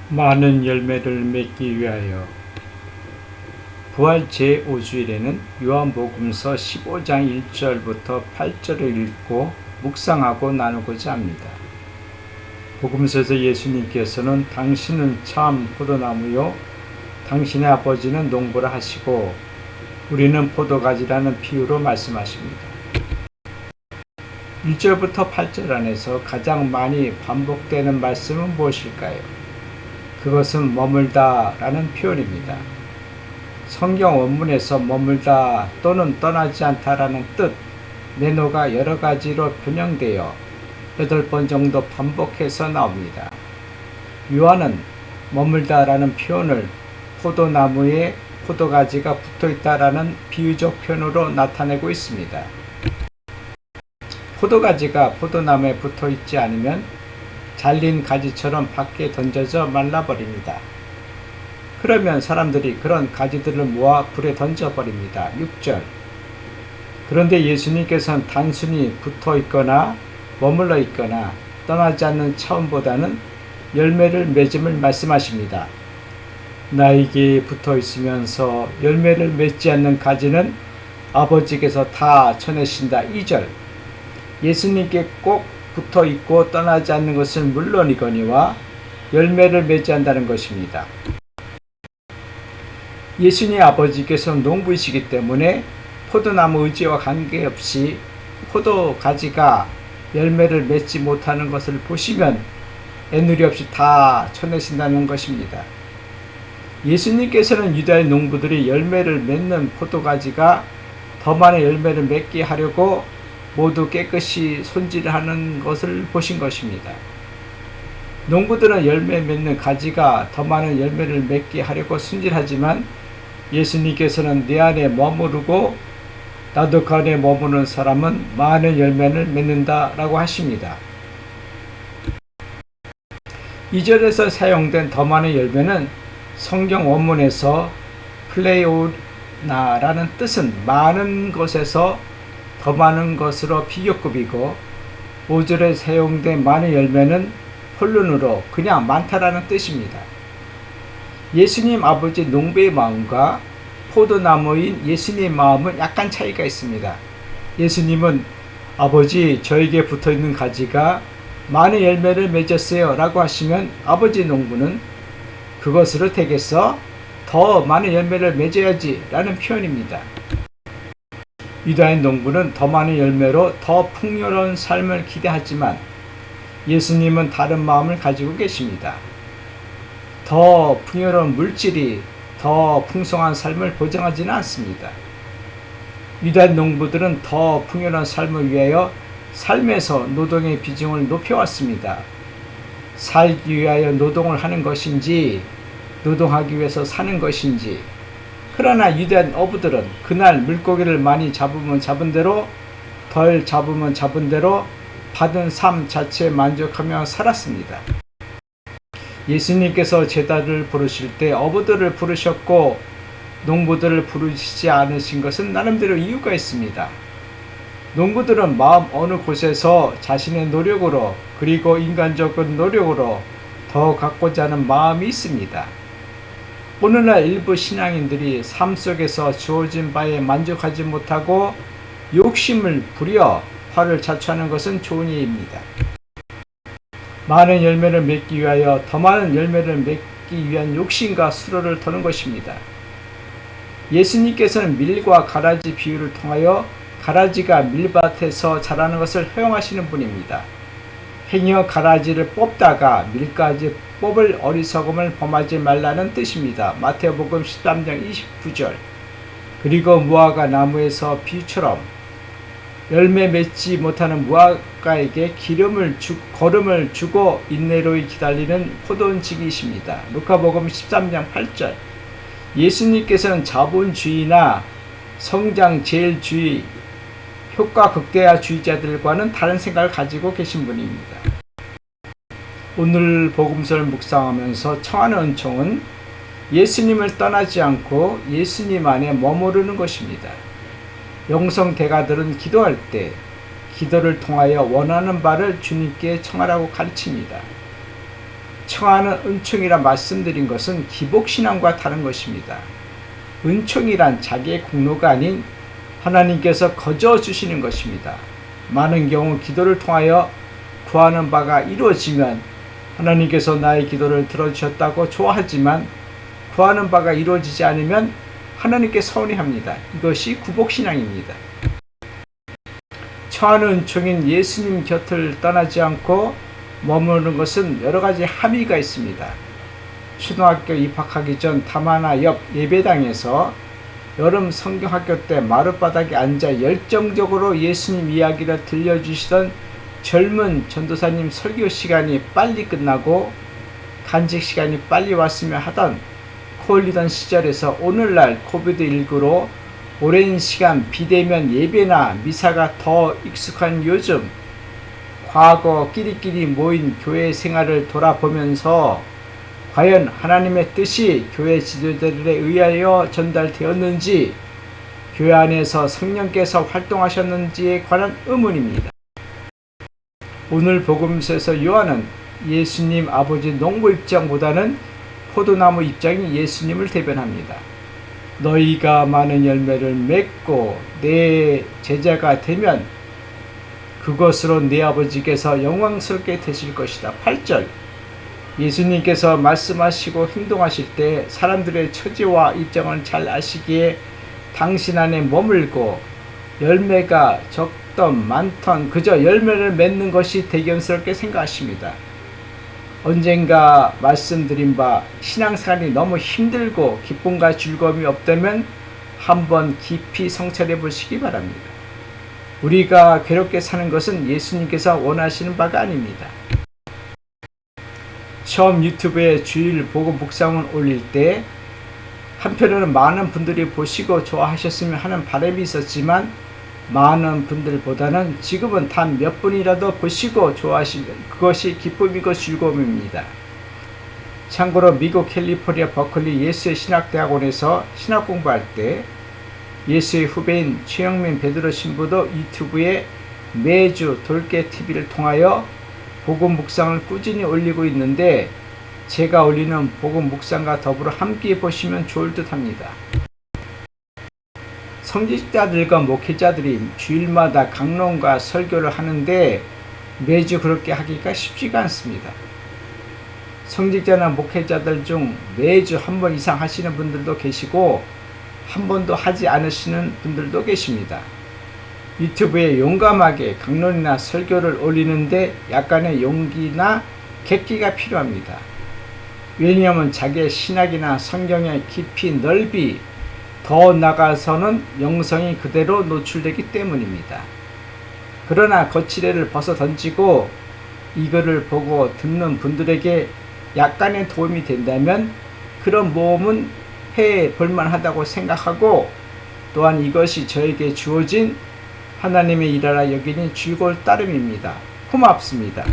많은 열매를 맺기 위하여. 부활 제5주일에는 요한복음서 15장 1절부터 8절을 읽고 묵상하고 나누고자 합니다. 복음서에서 예수님께서는 당신은 참 포도나무요 당신의 아버지는 농부라 하시고 우리는 포도가지라는 비유로 말씀하십니다. 1절부터 8절 안에서 가장 많이 반복되는 말씀은 무엇일까요? 그것은 머물다 라는 표현입니다. 성경 원문에서 머물다 또는 떠나지 않다 라는 뜻, 매너가 여러 가지로 변형되어 8번 정도 반복해서 나옵니다. 요한은 머물다 라는 표현을 포도나무에 포도가지가 붙어있다 라는 비유적 표현으로 나타내고 있습니다. 포도가지가 포도나무에 붙어있지 않으면 잘린 가지처럼 밖에 던져져 말라버립니다. 그러면 사람들이 그런 가지들을 모아 불에 던져버립니다. 6절. 그런데 예수님께서는 단순히 붙어 있거나 머물러 있거나 떠나지 않는 차원보다는 열매를 맺음을 말씀하십니다. 나에게 붙어 있으면서 열매를 맺지 않는 가지는 아버지께서 다 쳐내신다. 2절. 예수님께 꼭 붙어 있고 떠나지 않는 것은 물론이거니와 열매를 맺지 않는다는 것입니다. 예수님 아버지께서는 농부이시기 때문에 포도나무 의지와 관계없이 포도가지가 열매를 맺지 못하는 것을 보시면 애누리 없이 다 쳐내신다는 것입니다. 예수님께서는 유다의 농부들이 열매를 맺는 포도가지가 더 많은 열매를 맺게 하려고 모두 깨끗이 손질하는 것을 보신 것입니다. 농부들은 열매 맺는 가지가 더 많은 열매를 맺게 하려고 손질하지만 예수님께서는 내 안에 머무르고 나도 그 안에 머무는 사람은 많은 열매를 맺는다 라고 하십니다. 2절에서 사용된 더 많은 열매는 성경 원문에서 플레오나라는 뜻은 많은 것에서 더 많은 것으로 비교급이고 5절에 사용된 많은 열매는 홀론으로 그냥 많다라는 뜻입니다. 예수님 아버지 농부의 마음과 포도나무인 예수님의 마음은 약간 차이가 있습니다. 예수님은 아버지 저에게 붙어있는 가지가 많은 열매를 맺었어요 라고 하시면 아버지 농부는 그것으로 되겠어? 더 많은 열매를 맺어야지 라는 표현입니다. 유다인 농부는 더 많은 열매로 더 풍요로운 삶을 기대하지만 예수님은 다른 마음을 가지고 계십니다. 더 풍요로운 물질이 더 풍성한 삶을 보장하지는 않습니다. 유다인 농부들은 더 풍요로운 삶을 위하여 삶에서 노동의 비중을 높여왔습니다. 살기 위하여 노동을 하는 것인지 노동하기 위해서 사는 것인지. 그러나 유대한 어부들은 그날 물고기를 많이 잡으면 잡은 대로 덜 잡으면 잡은 대로 받은 삶 자체에 만족하며 살았습니다. 예수님께서 제자를 부르실 때 어부들을 부르셨고 농부들을 부르시지 않으신 것은 나름대로 이유가 있습니다. 농부들은 마음 어느 곳에서 자신의 노력으로 그리고 인간적인 노력으로 더 갖고자 하는 마음이 있습니다. 오늘날 일부 신앙인들이 삶 속에서 주어진 바에 만족하지 못하고 욕심을 부려 화를 자초하는 것은 좋은 일입니다. 많은 열매를 맺기 위하여 더 많은 열매를 맺기 위한 욕심과 수로를 터는 것입니다. 예수님께서는 밀과 가라지 비유를 통하여 가라지가 밀밭에서 자라는 것을 허용하시는 분입니다. 행여 가라지를 뽑다가 밀까지 뽑을 어리석음을 범하지 말라는 뜻입니다. 마태복음 13장 29절. 그리고 무화과 나무에서 비유처럼 열매 맺지 못하는 무화과에게 거름을 주고 인내로 기다리는 포도원지기이십니다. 루카복음 13장 8절. 예수님께서는 자본주의나 성장제일주의, 효과 극대화주의자들과는 다른 생각을 가지고 계신 분입니다. 오늘 복음서를 묵상하면서 청하는 은총은 예수님을 떠나지 않고 예수님 안에 머무르는 것입니다. 영성 대가들은 기도할 때 기도를 통하여 원하는 바를 주님께 청하라고 가르칩니다. 청하는 은총이라 말씀드린 것은 기복신앙과 다른 것입니다. 은총이란 자기의 공로가 아닌 하나님께서 거저 주시는 것입니다. 많은 경우 기도를 통하여 구하는 바가 이루어지면 하나님께서 나의 기도를 들어주셨다고 좋아하지만 구하는 바가 이루어지지 않으면 하나님께 서운해합니다. 이것이 구복신앙입니다. 청하는 은총인 예수님 곁을 떠나지 않고 머무르는 것은 여러 가지 함의가 있습니다. 초등학교 입학하기 전 다마나 옆 예배당에서 여름 성경학교 때 마룻바닥에 앉아 열정적으로 예수님 이야기를 들려주시던 젊은 전도사님 설교 시간이 빨리 끝나고 간식 시간이 빨리 왔으면 하던 코 흘리던 시절에서 오늘날 코비드19로 오랜 시간 비대면 예배나 미사가 더 익숙한 요즘 과거 끼리끼리 모인 교회 생활을 돌아보면서 과연 하나님의 뜻이 교회 지도자들에 의하여 전달되었는지 교회 안에서 성령께서 활동하셨는지에 관한 의문입니다. 오늘 복음서에서 요한은 예수님 아버지 농부 입장보다는 포도나무 입장이 예수님을 대변합니다. 너희가 많은 열매를 맺고 내 제자가 되면 그것으로 내 아버지께서 영광스럽게 되실 것이다. 8절 예수님께서 말씀하시고 행동하실 때 사람들의 처지와 입장을 잘 아시기에 당신 안에 머물고 열매가 적던 많던 그저 열매를 맺는 것이 대견스럽게 생각하십니다. 언젠가 말씀드린 바 신앙생활이 너무 힘들고 기쁨과 즐거움이 없다면 한번 깊이 성찰해 보시기 바랍니다. 우리가 괴롭게 사는 것은 예수님께서 원하시는 바가 아닙니다. 처음 유튜브에 주일 복음 묵상을 올릴 때 한편으로는 많은 분들이 보시고 좋아하셨으면 하는 바람이 있었지만 많은 분들보다는 지금은 단 몇 분이라도 보시고 좋아하시면 그것이 기쁨이고 즐거움입니다. 참고로 미국 캘리포니아 버클리 예수의 신학대학원에서 신학 공부할 때 예수의 후배인 최영민 베드로 신부도 유튜브에 매주 돌개 TV를 통하여 복음 묵상을 꾸준히 올리고 있는데 제가 올리는 복음 묵상과 더불어 함께 보시면 좋을 듯 합니다. 성직자들과 목회자들이 주일마다 강론과 설교를 하는데 매주 그렇게 하기가 쉽지가 않습니다. 성직자나 목회자들 중 매주 한 번 이상 하시는 분들도 계시고 한 번도 하지 않으시는 분들도 계십니다. 유튜브에 용감하게 강론이나 설교를 올리는데 약간의 용기나 객기가 필요합니다. 왜냐하면 자기의 신학이나 성경의 깊이 넓이 더 나가서는 영성이 그대로 노출되기 때문입니다. 그러나 거치대를 벗어 던지고 이거를 보고 듣는 분들에게 약간의 도움이 된다면 그런 모험은 해 볼만하다고 생각하고 또한 이것이 저에게 주어진 하나님의 일하라 여기니 즐거울 따름입니다. 고맙습니다.